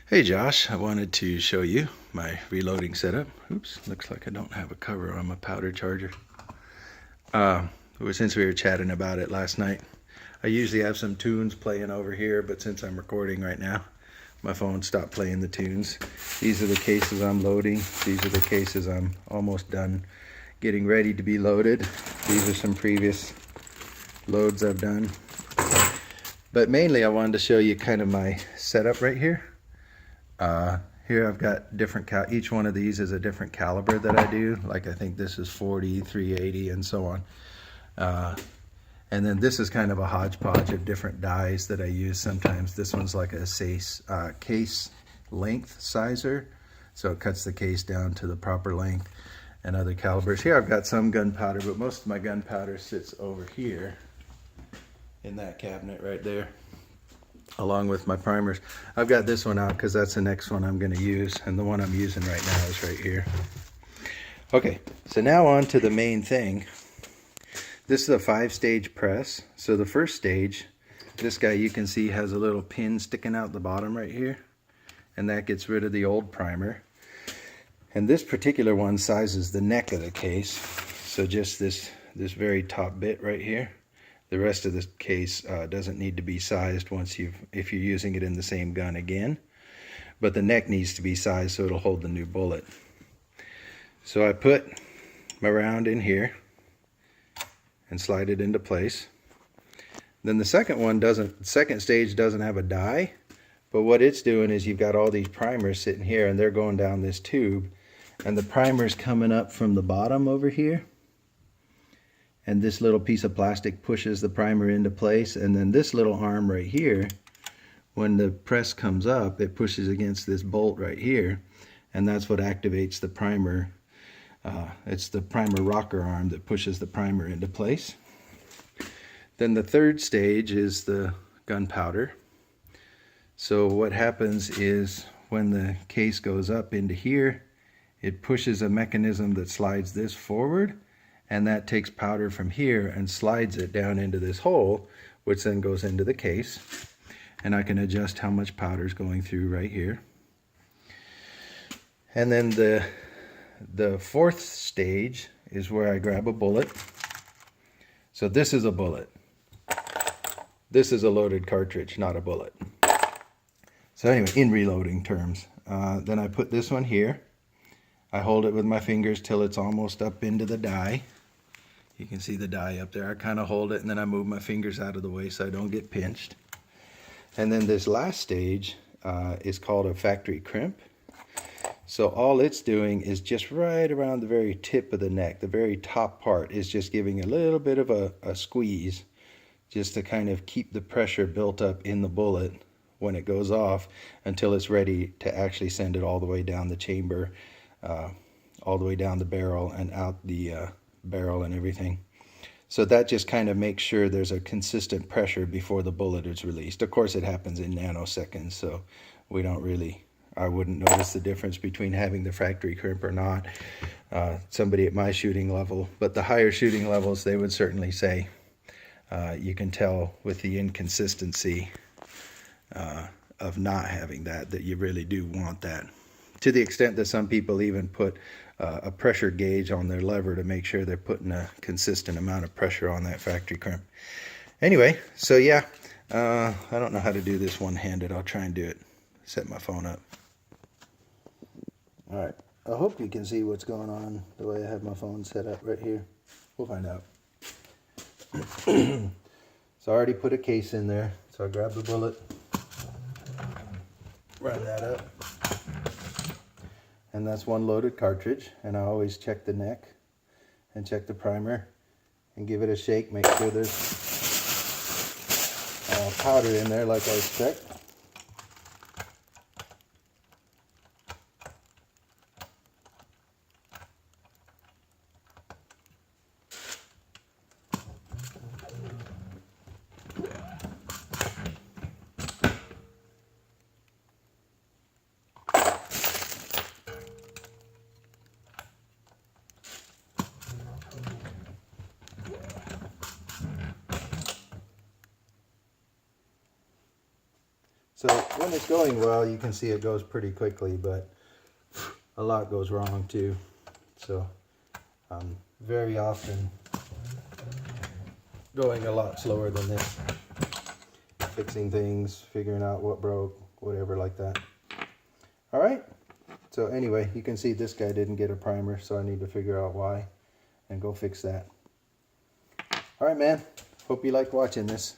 Hey Josh, I wanted to show you my reloading setup. Oops, looks like I don't have a cover on my powder charger. Since we were chatting about it last night, I usually have some tunes playing over here, but since I'm recording right now, my phone stopped playing the tunes. These are the cases I'm loading. These are the cases I'm almost done getting ready to be loaded. These are some previous loads I've done. But mainly I wanted to show you kind of my setup right here. Here I've got different, each one of these is a different caliber that I do. Like I think this is 40, 380, and so on. And then this is kind of a hodgepodge of different dies that I use. Sometimes this one's like a case length sizer. So it cuts the case down to the proper length, and other calibers. Here I've got some gunpowder, but most of my gunpowder sits over here in that cabinet right there, along with my primers. I've got this one out because that's the next one I'm going to use, and the one I'm using right now is right here. Okay, so now on to the main thing. This is a 5-stage press. So the first stage, this guy you can see has a little pin sticking out the bottom right here, and that gets rid of the old primer. And this particular one sizes the neck of the case, so just this very top bit right here. The rest of the case doesn't need to be sized if you're using it in the same gun again, but the neck needs to be sized so it'll hold the new bullet. So I put my round in here and slide it into place. Then the second stage doesn't have a die, but what it's doing is you've got all these primers sitting here, and they're going down this tube, and the primer's coming up from the bottom over here. And this little piece of plastic pushes the primer into place, and then this little arm right here, when the press comes up, it pushes against this bolt right here, and that's what activates the primer. It's the primer rocker arm that pushes the primer into place. Then the third stage is the gunpowder. So what happens is when the case goes up into here, it pushes a mechanism that slides this forward, and that takes powder from here and slides it down into this hole, which then goes into the case. And I can adjust how much powder is going through right here. And then the fourth stage is where I grab a bullet. So this is a bullet. This is a loaded cartridge, not a bullet. So anyway, in reloading terms, then I put this one here. I hold it with my fingers till it's almost up into the die. You can see the die up there. I kind of hold it, and then I move my fingers out of the way so I don't get pinched. And then this last stage is called a factory crimp. So all it's doing is just right around the very tip of the neck, the very top part is just giving a little bit of a squeeze, just to kind of keep the pressure built up in the bullet when it goes off until it's ready to actually send it all the way down the chamber, all the way down the barrel and out the barrel and everything. So that just kind of makes sure there's a consistent pressure before the bullet is released. Of course, it happens in nanoseconds, so I wouldn't notice the difference between having the factory crimp or not. Somebody at my shooting level, but the higher shooting levels, they would certainly say you can tell with the inconsistency of not having that you really do want that. To the extent that some people even put a pressure gauge on their lever to make sure they're putting a consistent amount of pressure on that factory crimp. Anyway, so yeah, I don't know how to do this one-handed. I'll try and do it. Set my phone up. All right, I hope you can see what's going on the way I have my phone set up right here. We'll find out. So I already put a case in there, so I grab the bullet, run that up, and that's one loaded cartridge. And I always check the neck and check the primer and give it a shake, make sure there's powder in there like I expect. So when it's going well, you can see it goes pretty quickly, but a lot goes wrong too. So very often going a lot slower than this, fixing things, figuring out what broke, whatever like that. All right, so anyway, you can see this guy didn't get a primer, so I need to figure out why and go fix that. All right, man, hope you like watching this.